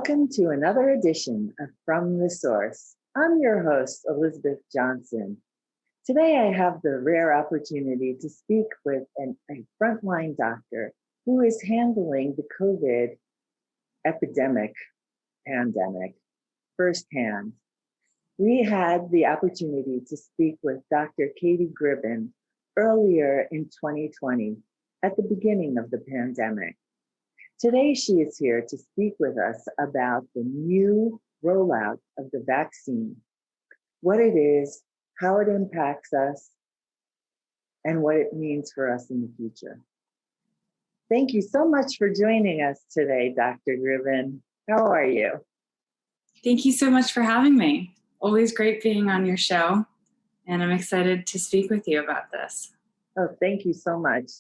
Welcome to another edition of From the Source. I'm your host, Elizabeth Johnson. Today I have the rare opportunity to speak with a frontline doctor who is handling the COVID pandemic firsthand. We had the opportunity to speak with Dr. Katie Gribbin earlier in 2020 at the beginning of the pandemic. Today, she is here to speak with us about the new rollout of the vaccine, what it is, how it impacts us, and what it means for us in the future. Thank you so much for joining us today, Dr. Gribbin. How are you? Thank you so much for having me. Always great being on your show, and I'm excited to speak with you about this. Oh, thank you so much.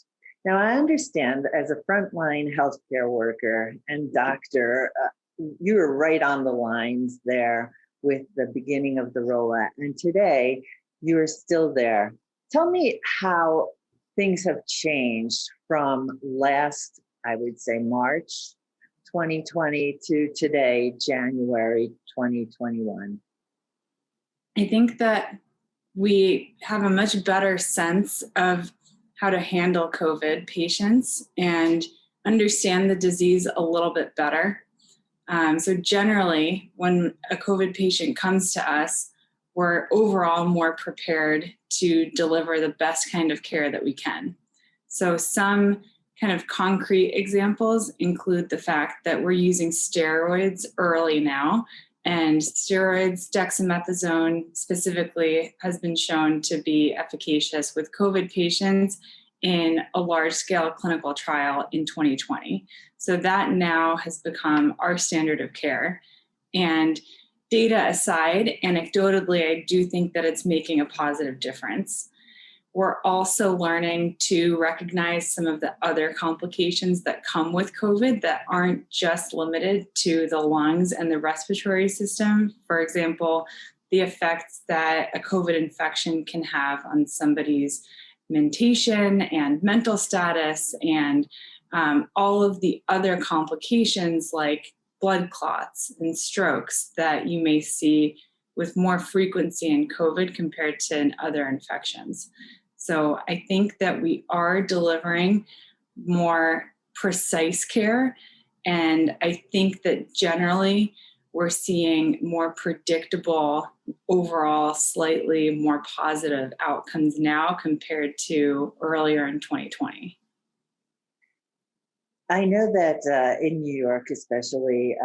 Now, I understand as a frontline healthcare worker and doctor, you were right on the lines there with the beginning of the rollout. And today, you are still there. Tell me how things have changed from last, I would say, March 2020 to today, January 2021. I think that we have a much better sense of how to handle COVID patients and understand the disease a little bit better. So generally, when a COVID patient comes to us, we're overall more prepared to deliver the best kind of care that we can. So some kind of concrete examples include the fact that we're using steroids early now, and steroids, dexamethasone specifically, has been shown to be efficacious with COVID patients in a large-scale clinical trial in 2020. So that now has become our standard of care. And data aside, anecdotally, I do think that it's making a positive difference. We're also learning to recognize some of the other complications that come with COVID that aren't just limited to the lungs and the respiratory system. For example, the effects that a COVID infection can have on somebody's mentation and mental status, and all of the other complications like blood clots and strokes that you may see with more frequency in COVID compared to in other infections. So I think that we are delivering more precise care, and I think that generally we're seeing more predictable, overall slightly more positive outcomes now compared to earlier in 2020. I know that in New York especially,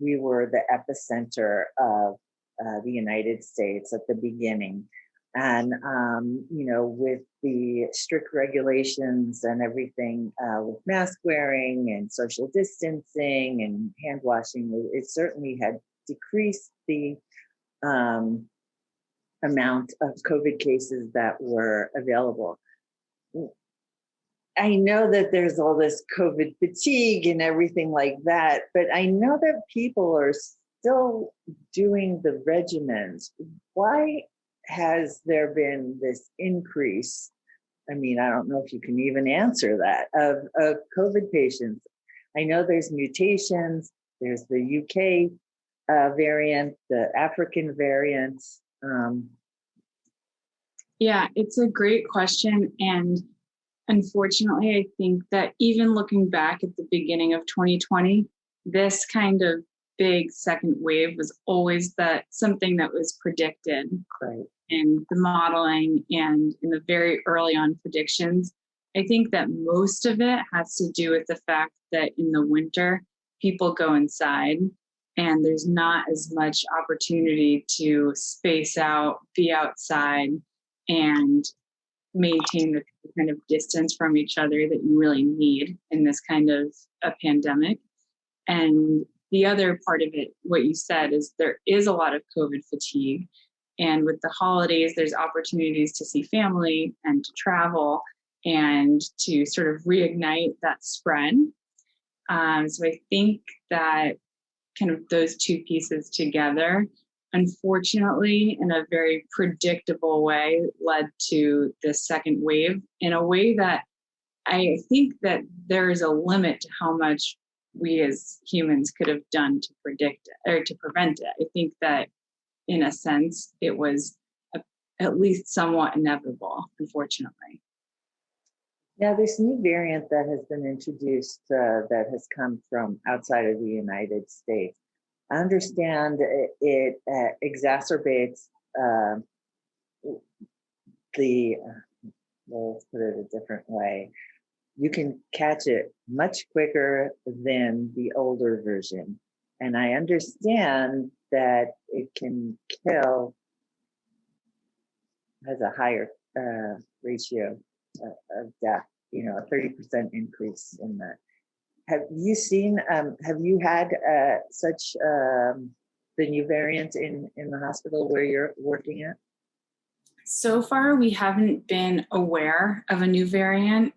we were the epicenter of the United States at the beginning. And, with the strict regulations and everything with mask wearing and social distancing and hand washing, it certainly had decreased the amount of COVID cases that were available. I know that there's all this COVID fatigue and everything like that, but I know that people are still doing the regimens. Why has there been this increase? I mean, I don't know if you can even answer that, of COVID patients. I know there's mutations, there's the UK variant, the African variant. Yeah, it's a great question. And unfortunately, I think that even looking back at the beginning of 2020, this kind of big second wave was always something that was predicted. Right. In the modeling and in the very early on predictions. I think that most of it has to do with the fact that in the winter, people go inside and there's not as much opportunity to space out, be outside, and maintain the kind of distance from each other that you really need in this kind of a pandemic. And the other part of it, what you said, is there is a lot of COVID fatigue. And with the holidays, there's opportunities to see family and to travel and to sort of reignite that spread. So I think that kind of those two pieces together, unfortunately, in a very predictable way, led to this second wave in a way that I think that there is a limit to how much we as humans could have done to predict it or to prevent it. I think that in a sense, it was at least somewhat inevitable, unfortunately. Now, this new variant that has been introduced that has come from outside of the United States, I understand it exacerbates well, let's put it a different way. You can catch it much quicker than the older version. And I understand that it can kill, has a higher ratio of death, a 30% increase in that. Have you had such the new variant in the hospital where you're working at? So far, we haven't been aware of a new variant.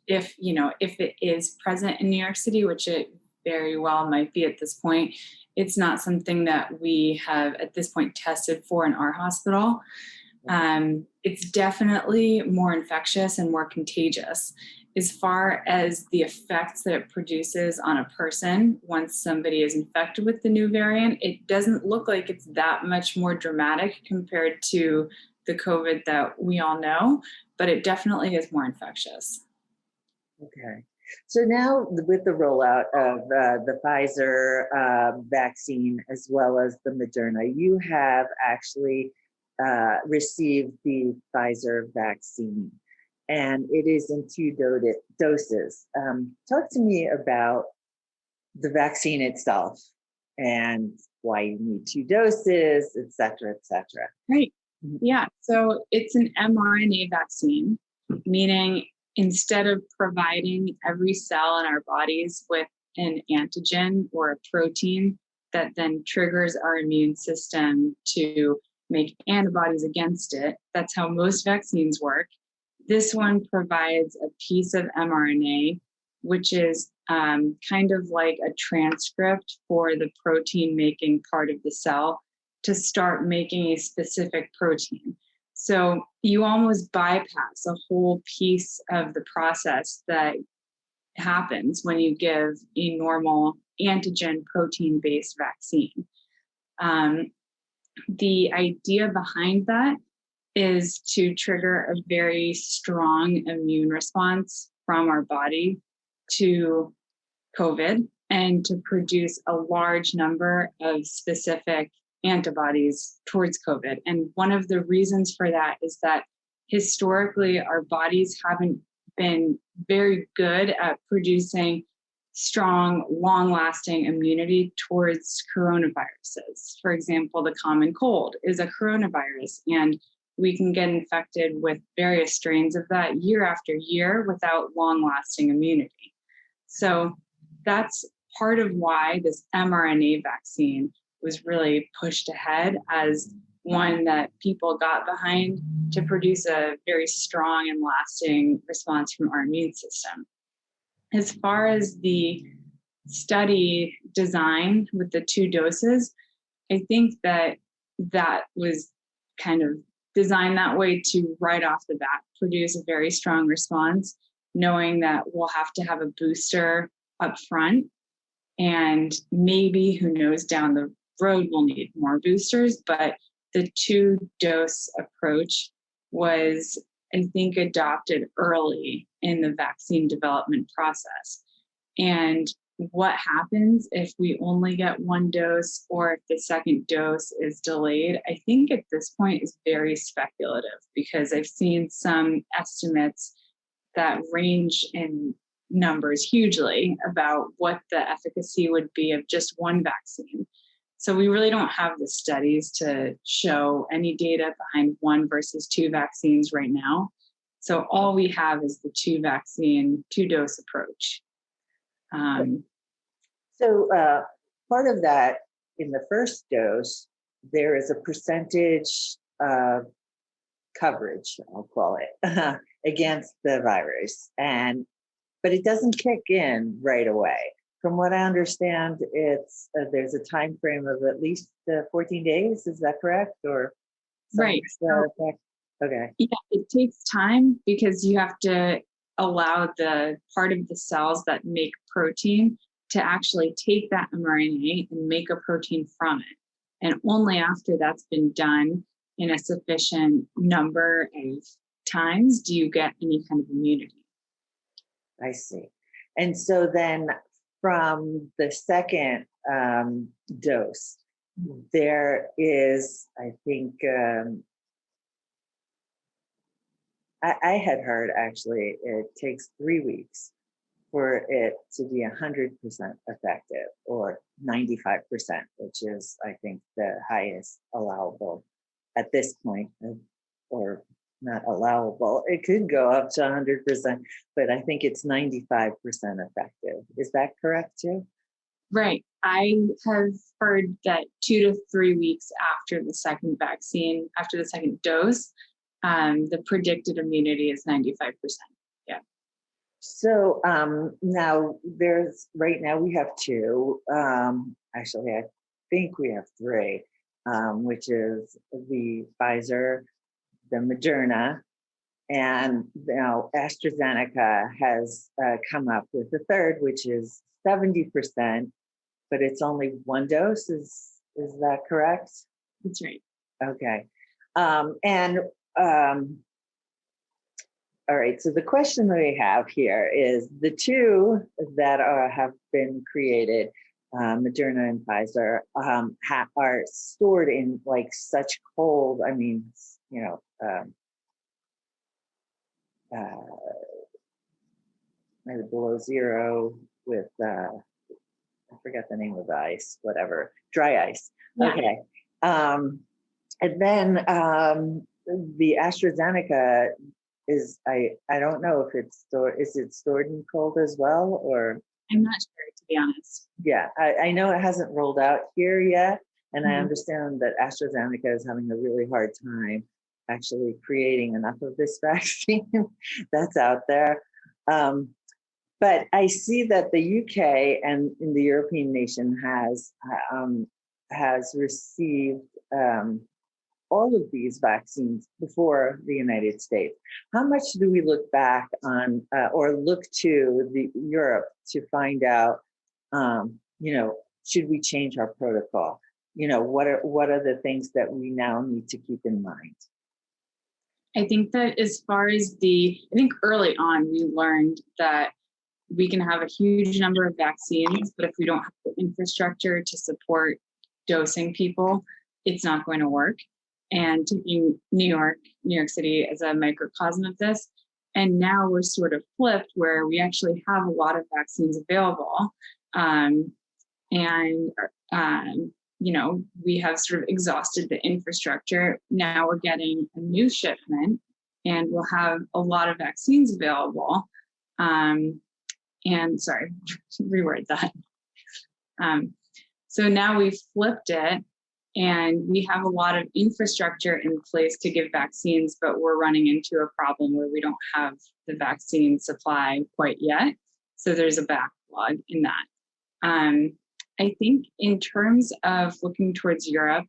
If it is present in New York City, which it very well might be at this point, it's not something that we have at this point tested for in our hospital. It's definitely more infectious and more contagious. As far as the effects that it produces on a person once somebody is infected with the new variant, it doesn't look like it's that much more dramatic compared to the COVID that we all know, but it definitely is more infectious. Okay. So now with the rollout of the Pfizer vaccine as well as the Moderna, you have actually received the Pfizer vaccine, and it is in 2 doses. Talk to me about the vaccine itself and why you need 2 doses, et cetera, et cetera. Right. Yeah. So it's an mRNA vaccine, meaning instead of providing every cell in our bodies with an antigen or a protein that then triggers our immune system to make antibodies against it, that's how most vaccines work. This one provides a piece of mRNA, which is kind of like a transcript for the protein making part of the cell to start making a specific protein. So you almost bypass a whole piece of the process that happens when you give a normal antigen protein-based vaccine. The idea behind that is to trigger a very strong immune response from our body to COVID and to produce a large number of specific antibodies towards COVID. And one of the reasons for that is that historically our bodies haven't been very good at producing strong, long-lasting immunity towards coronaviruses. For example, the common cold is a coronavirus, and we can get infected with various strains of that year after year without long-lasting immunity. So that's part of why this mRNA vaccine was really pushed ahead as one that people got behind to produce a very strong and lasting response from our immune system. As far as the study design with the 2 doses, I think that was kind of designed that way to right off the bat produce a very strong response, knowing that we'll have to have a booster up front, and maybe, who knows, down the road we'll need more boosters, but the 2-dose approach was, I think, adopted early in the vaccine development process. And what happens if we only get 1 dose or if the second dose is delayed, I think at this point is very speculative, because I've seen some estimates that range in numbers hugely about what the efficacy would be of just 1 vaccine. So we really don't have the studies to show any data behind 1 versus 2 vaccines right now. So all we have is the 2-dose approach. So part of that, in the first dose, there is a percentage of coverage, I'll call it, against the virus, but it doesn't kick in right away. From what I understand, it's there's a time frame of at least 14 days. Is that correct? Or right? Okay. Yeah, it takes time because you have to allow the part of the cells that make protein to actually take that mRNA and make a protein from it. And only after that's been done in a sufficient number of times do you get any kind of immunity. I see. And so then from the second dose, there is, I think, I had heard actually it takes 3 weeks for it to be 100% effective, or 95%, which is, I think, the highest allowable at this point, or not allowable. It could go up to 100%, but I think it's 95% effective. Is that correct too? Right. I have heard that 2 to 3 weeks after the second vaccine, after the second dose, the predicted immunity is 95%. Yeah. So now right now we have two. Actually, I think we have three, which is the Pfizer, the Moderna, and now AstraZeneca has come up with a third, which is 70%, but it's only one dose. Is that correct? That's right. Okay. All right, so the question that we have here is the two that have been created, Moderna and Pfizer, are stored in like such cold, I mean, you know, maybe below zero with, I forget the name of the ice, whatever, dry ice. Yeah. Okay. And then the AstraZeneca is, I don't know if it's stored, is it stored in cold as well, or? I'm not sure, to be honest. Yeah, I know it hasn't rolled out here yet, and I understand that AstraZeneca is having a really hard time actually creating enough of this vaccine that's out there. But I see that the UK and in the European nation has received all of these vaccines before the United States. How much do we look back on or look to Europe to find out, should we change our protocol? What are the things that we now need to keep in mind? I think that as far as I think early on, we learned that we can have a huge number of vaccines, but if we don't have the infrastructure to support dosing people, it's not going to work. And taking New York City as a microcosm of this. And now we're sort of flipped where we actually have a lot of vaccines available. We have sort of exhausted the infrastructure. Now we're getting a new shipment and we'll have a lot of vaccines available. Reword that. So now we've flipped it. And we have a lot of infrastructure in place to give vaccines, but we're running into a problem where we don't have the vaccine supply quite yet. So there's a backlog in that. I think in terms of looking towards Europe,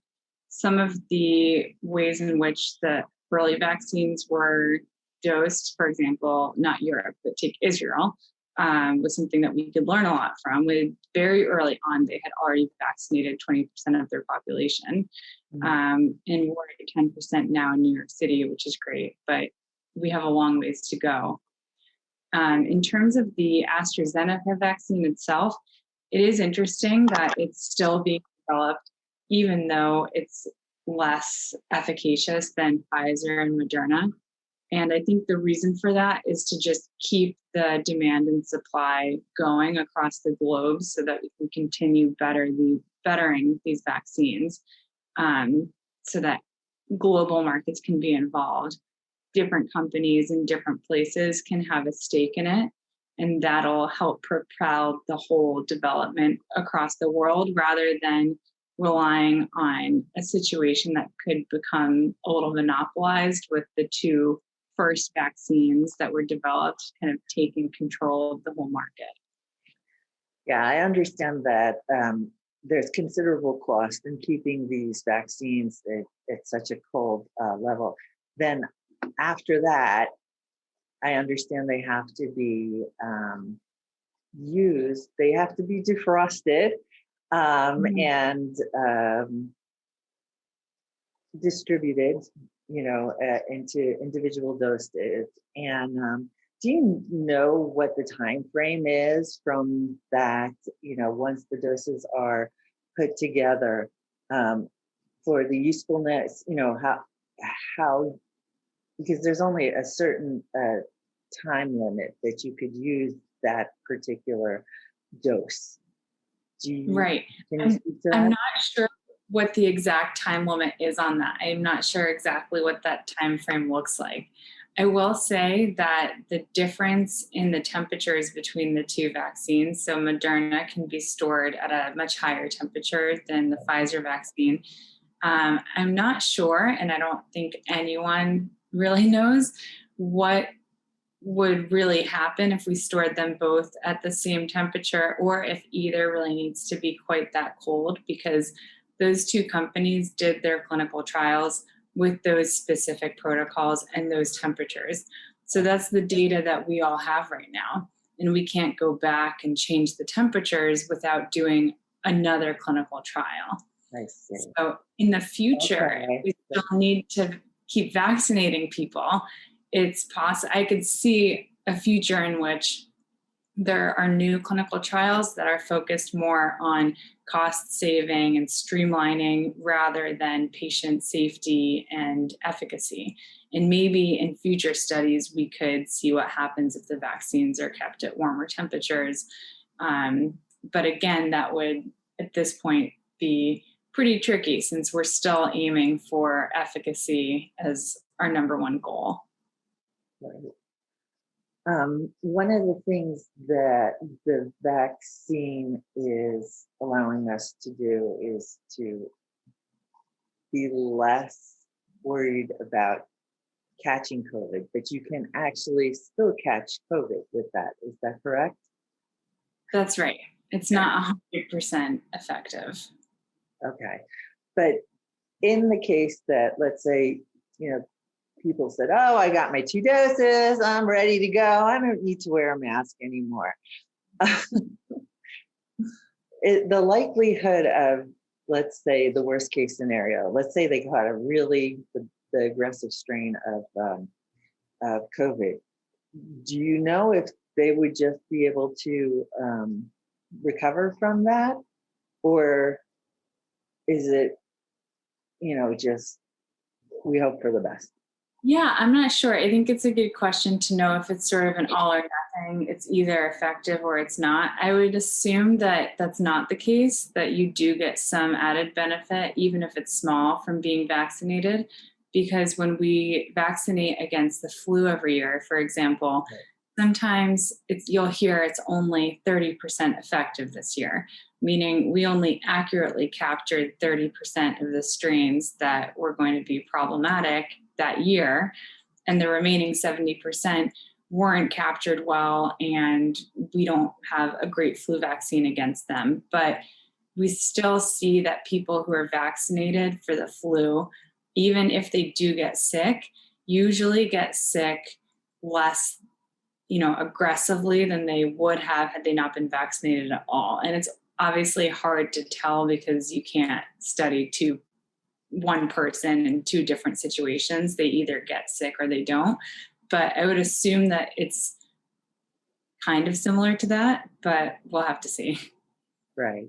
some of the ways in which the early vaccines were dosed, for example, not Europe, but take Israel, was something that we could learn a lot from. Very early on, they had already vaccinated 20% of their population. And we're at 10% now in New York City, which is great, but we have a long ways to go. In terms of the AstraZeneca vaccine itself, it is interesting that it's still being developed, even though it's less efficacious than Pfizer and Moderna. And I think the reason for that is to just keep the demand and supply going across the globe so that we can continue bettering these vaccines, so that global markets can be involved. Different companies in different places can have a stake in it, and that'll help propel the whole development across the world rather than relying on a situation that could become a little monopolized with the two first vaccines that were developed kind of taking control of the whole market. Yeah, I understand that there's considerable cost in keeping these vaccines at such a cold level. Then after that, I understand they have to be used, they have to be defrosted Mhm. and distributed, into individual doses. And do you know what the time frame is from that? Once the doses are put together, um, for the usefulness. How because there's only a certain time limit that you could use that particular dose. Do you Right. Can you I'm speak to I'm that? not sure what the exact time limit is on that. I'm not sure exactly what that time frame looks like. I will say that the difference in the temperatures between the two vaccines, so Moderna can be stored at a much higher temperature than the Pfizer vaccine. I'm not sure, and I don't think anyone really knows what would really happen if we stored them both at the same temperature, or if either really needs to be quite that cold, because those two companies did their clinical trials with those specific protocols and those temperatures. So that's the data that we all have right now. And we can't go back and change the temperatures without doing another clinical trial. I see. So in the future, if Okay. we still need to keep vaccinating people, it's possible. I could see a future in which there are new clinical trials that are focused more on cost saving and streamlining rather than patient safety and efficacy. And maybe in future studies, we could see what happens if the vaccines are kept at warmer temperatures. But again, that would at this point be pretty tricky since we're still aiming for efficacy as our number one goal. Right. One of the things that the vaccine is allowing us to do is to be less worried about catching COVID, but you can actually still catch COVID with that. Is that correct? That's right. It's not 100% effective. Okay. But in the case that, let's say, people said, oh, I got my 2 doses, I'm ready to go, I don't need to wear a mask anymore. The likelihood of, let's say, the worst case scenario, let's say they caught the aggressive strain of COVID. Do you know if they would just be able to recover from that? Or is it, just we hope for the best? Yeah, I'm not sure. I think it's a good question to know if it's sort of an all or nothing. It's either effective or it's not. I would assume that that's not the case, that you do get some added benefit, even if it's small, from being vaccinated. Because when we vaccinate against the flu every year, for example, sometimes you'll hear it's only 30% effective this year, meaning we only accurately captured 30% of the strains that were going to be problematic that year, and the remaining 70% weren't captured well, and we don't have a great flu vaccine against them. But we still see that people who are vaccinated for the flu, even if they do get sick, usually get sick less, aggressively than they would have had they not been vaccinated at all. And it's obviously hard to tell because you can't study one person in two different situations. They either get sick or they don't. But I would assume that it's kind of similar to that, but we'll have to see. Right.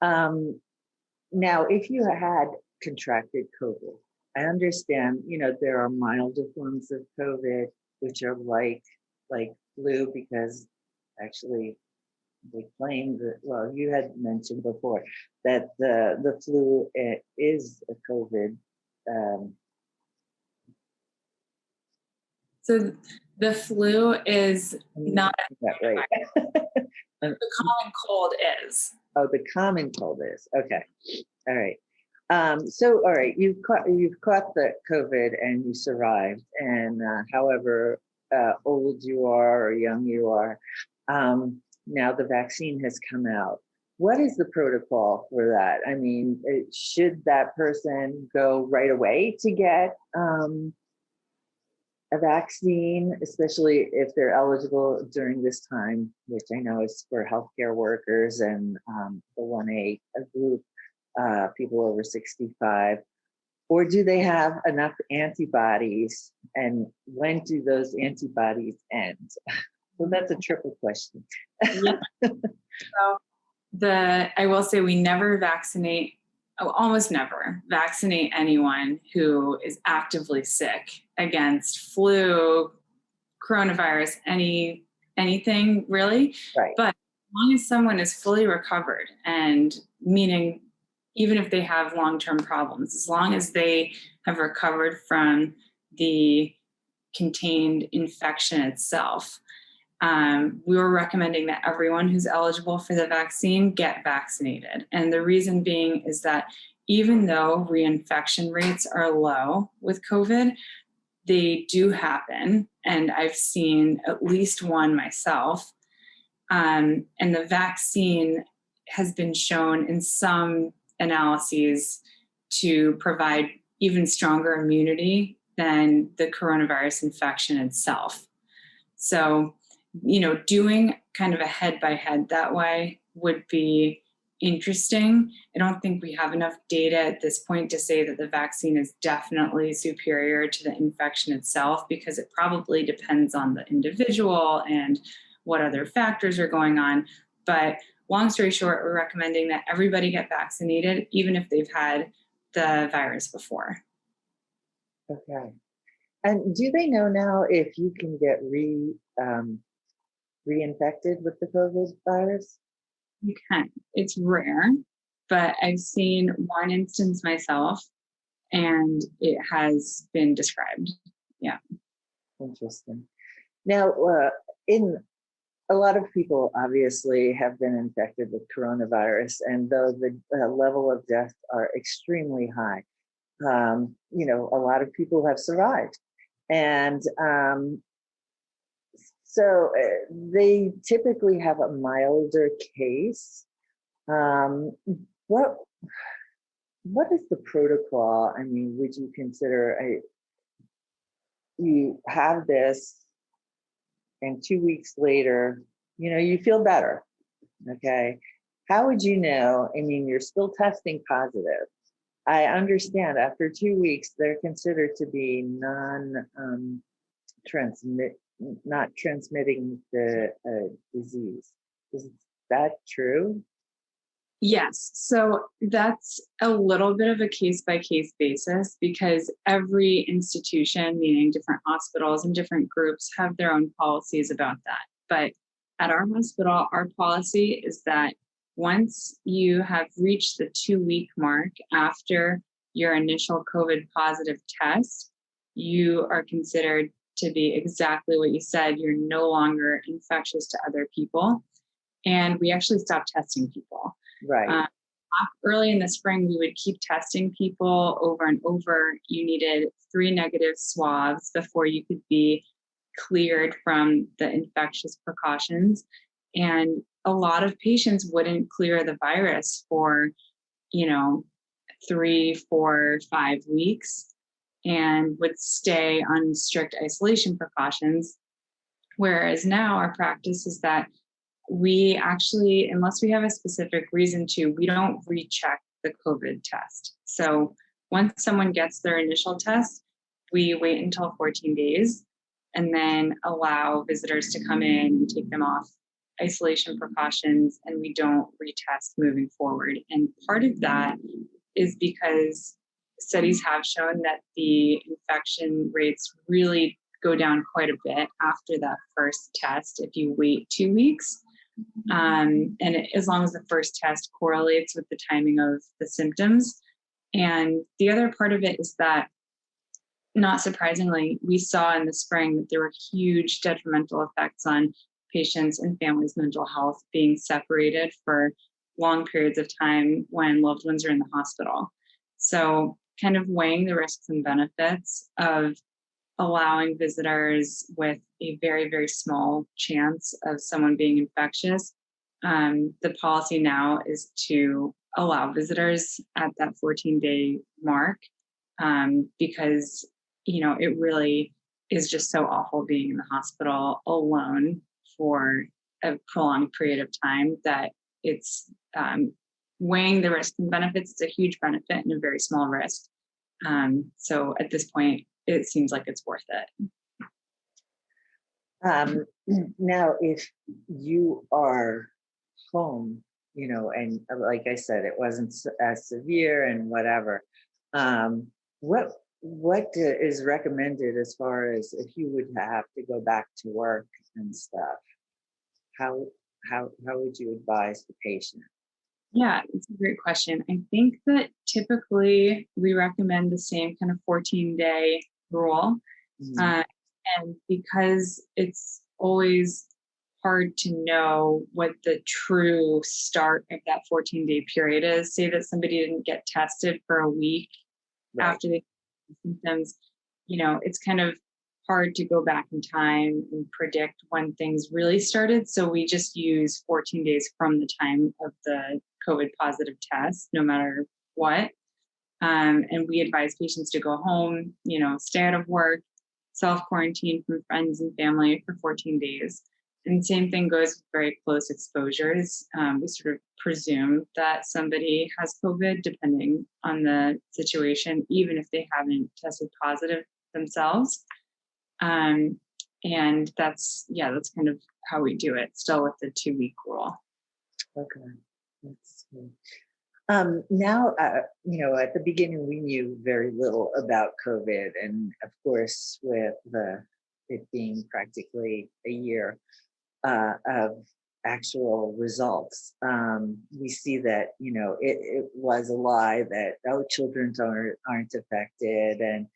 Now, if you had contracted COVID, I understand, there are milder forms of COVID, which are like flu, because actually they claim that, well, you had mentioned before that the flu is a COVID. So the flu is not That right. the common cold is. Oh, the common cold is okay. All right. So, all right, you've caught the COVID and you survived, and however old you are or young you are, now the vaccine has come out. What is the protocol for that? I mean, should that person go right away to get a vaccine, especially if they're eligible during this time, which I know is for healthcare workers and the 1A group, people over 65, or do they have enough antibodies, and when do those antibodies end? So that's a triple question. Yeah. So I will say we never vaccinate, almost never vaccinate anyone who is actively sick against flu, coronavirus, anything really. Right. But as long as someone is fully recovered, and meaning even if they have long-term problems, as long as they have recovered from the contained infection itself, we were recommending that everyone who's eligible for the vaccine get vaccinated. And the reason being is that even though reinfection rates are low with COVID, they do happen. And I've seen at least one myself. And the vaccine has been shown in some analyses to provide even stronger immunity than the coronavirus infection itself. So, doing kind of a head by head that way would be interesting. I don't think we have enough data at this point to say that the vaccine is definitely superior to the infection itself, because it probably depends on the individual and what other factors are going on. But long story short, we're recommending that everybody get vaccinated, even if they've had the virus before. Okay. And do they know now if you can get reinfected with the COVID virus? You can. It's rare, but I've seen one instance myself, and it has been described. Yeah. Interesting. Now, in a lot of people obviously have been infected with coronavirus, and though the level of death are extremely high, a lot of people have survived. And so they typically have a milder case. What is the protocol? I mean, would you consider you have this, and 2 weeks later, you feel better? Okay. How would you know? I mean, you're still testing positive. I understand after 2 weeks, they're considered to be not transmitting the disease. Is that true? Yes. So that's a little bit of a case by case basis, because every institution, meaning different hospitals and different groups, have their own policies about that. But at our hospital, our policy is that once you have reached the 2-week mark after your initial COVID positive test, you are considered to be exactly what you said. You're no longer infectious to other people. And we actually stopped testing people. Right. Early in the spring, we would keep testing people over and over. You needed 3 negative swabs before you could be cleared from the infectious precautions. And a lot of patients wouldn't clear the virus for, 3, 4, 5 weeks, and would stay on strict isolation precautions. Whereas now our practice is that we actually, unless we have a specific reason to, we don't recheck the COVID test. So once someone gets their initial test, we wait until 14 days and then allow visitors to come in and take them off isolation precautions, and we don't retest moving forward. And part of that is because studies have shown that the infection rates really go down quite a bit after that first test if you wait 2 weeks. As long as the first test correlates with the timing of the symptoms. And the other part of it is that, not surprisingly, we saw in the spring that there were huge detrimental effects on patients' and families' mental health being separated for long periods of time when loved ones are in the hospital. So kind of weighing the risks and benefits of allowing visitors with a very, very small chance of someone being infectious. The policy now is to allow visitors at that 14-day mark, because, it really is just so awful being in the hospital alone for a prolonged period of time that it's weighing the risks and benefits. It's a huge benefit and a very small risk. So at this point, it seems like it's worth it. Now, if you are home, and like I said, it wasn't as severe and whatever, what is recommended as far as if you would have to go back to work and stuff? How would you advise the patient? Yeah, it's a great question. I think that typically we recommend the same kind of 14-day rule. Mhm. And because it's always hard to know what the true start of that 14-day period is, say that somebody didn't get tested for a week Right. after they had symptoms, it's kind of hard to go back in time and predict when things really started. So we just use 14 days from the time of the COVID positive test, no matter what. And we advise patients to go home, stay out of work, self-quarantine from friends and family for 14 days. And same thing goes with very close exposures. We sort of presume that somebody has COVID depending on the situation, even if they haven't tested positive themselves. And that's kind of how we do it, still with the 2-week rule. Okay. That's good. Now, at the beginning, we knew very little about COVID, and of course, with it being practically a year of actual results, we see that it was a lie that children aren't affected, and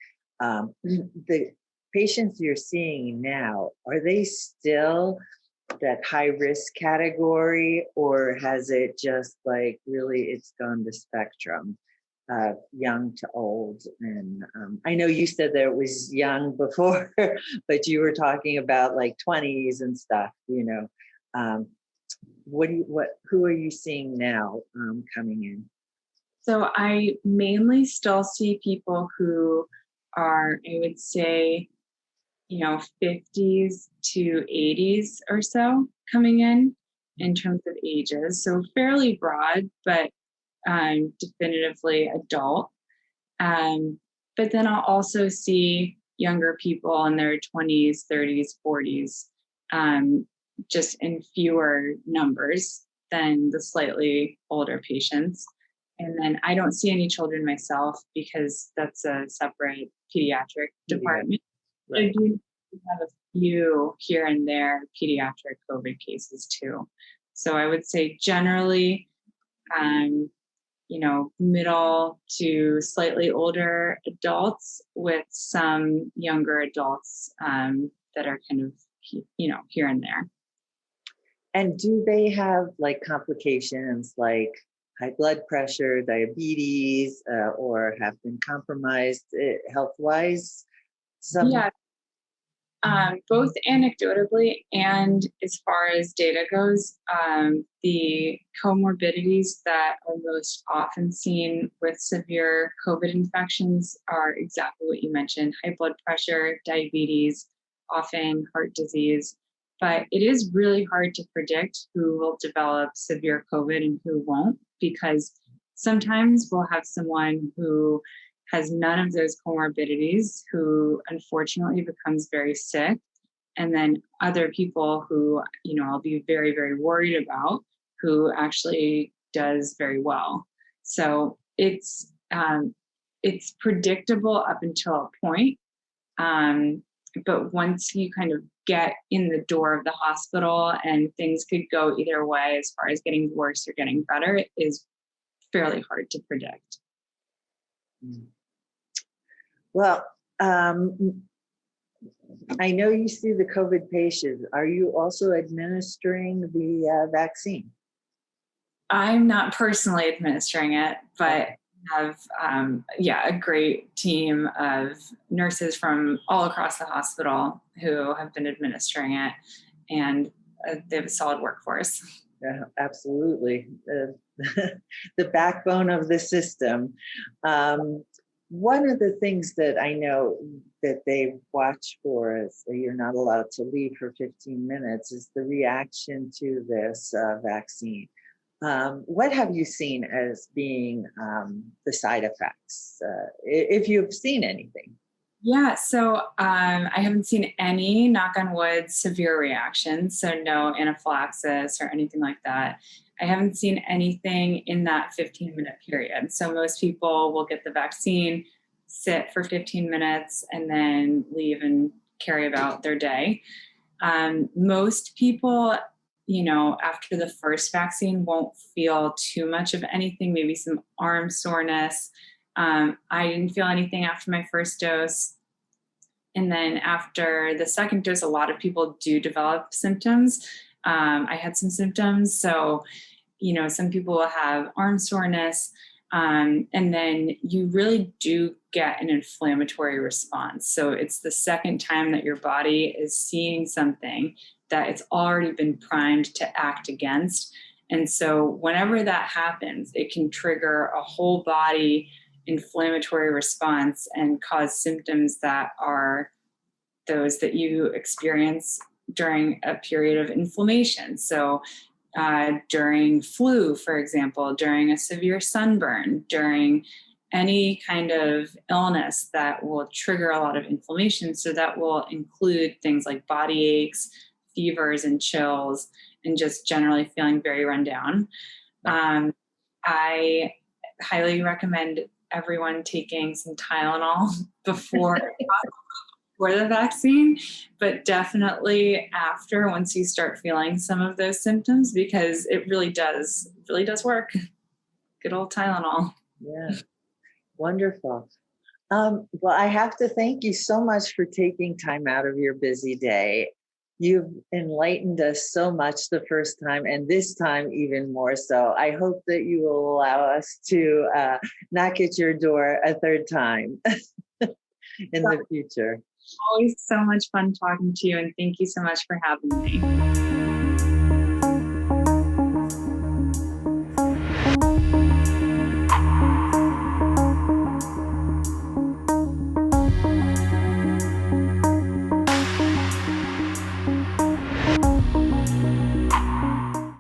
the patients you're seeing now, are they still that high risk category, or has it just really it's gone the spectrum of young to old? And I know you said that it was young before, but you were talking about 20s and stuff. Who are you seeing now coming in? So I mainly still see people who are, I would say, 50s to 80s or so coming in terms of ages. So fairly broad, but definitively adult. But then I'll also see younger people in their 20s, 30s, 40s, just in fewer numbers than the slightly older patients. And then I don't see any children myself because that's a separate pediatric department. Right. I do have a few here and there pediatric COVID cases too. So I would say generally, middle to slightly older adults with some younger adults that are kind of, here and there. And do they have complications like high blood pressure, diabetes, or have been compromised health-wise? Yeah, both anecdotally and as far as data goes, the comorbidities that are most often seen with severe COVID infections are exactly what you mentioned: high blood pressure, diabetes, often heart disease. But it is really hard to predict who will develop severe COVID and who won't, because sometimes we'll have someone who has none of those comorbidities who unfortunately becomes very sick. And then other people who, I'll be very, very worried about, who actually does very well. So it's predictable up until a point. But once you kind of get in the door of the hospital and things could go either way as far as getting worse or getting better, it is fairly hard to predict. Well, I know you see the COVID patients. Are you also administering the vaccine? I'm not personally administering it, but have a great team of nurses from all across the hospital who have been administering it, and they have a solid workforce. Yeah, absolutely. The backbone of the system. One of the things that I know that they watch for is that you're not allowed to leave for 15 minutes is the reaction to this vaccine. What have you seen as being the side effects, if you've seen anything? Yeah, so I haven't seen any, knock on wood, severe reactions. So no anaphylaxis or anything like that. I haven't seen anything in that 15-minute period. So most people will get the vaccine, sit for 15 minutes, and then leave and carry about their day. Most people, after the first vaccine won't feel too much of anything, maybe some arm soreness. I didn't feel anything after my first dose. And then after the second dose, a lot of people do develop symptoms. I had some symptoms. So, some people will have arm soreness. And then you really do get an inflammatory response. So it's the second time that your body is seeing something that it's already been primed to act against. And so whenever that happens, it can trigger a whole body inflammatory response and cause symptoms that are those that you experience during a period of inflammation. So during flu, for example, during a severe sunburn, during any kind of illness that will trigger a lot of inflammation. So that will include things like body aches, fevers and chills, and just generally feeling very run down. I highly recommend everyone taking some Tylenol before the vaccine, but definitely after, once you start feeling some of those symptoms, because it really does work. Good old Tylenol. Yeah, wonderful. Well, I have to thank you so much for taking time out of your busy day. You've enlightened us so much the first time, and this time even more so. I hope that you will allow us to knock at your door a third time in the future. Always so much fun talking to you, and thank you so much for having me.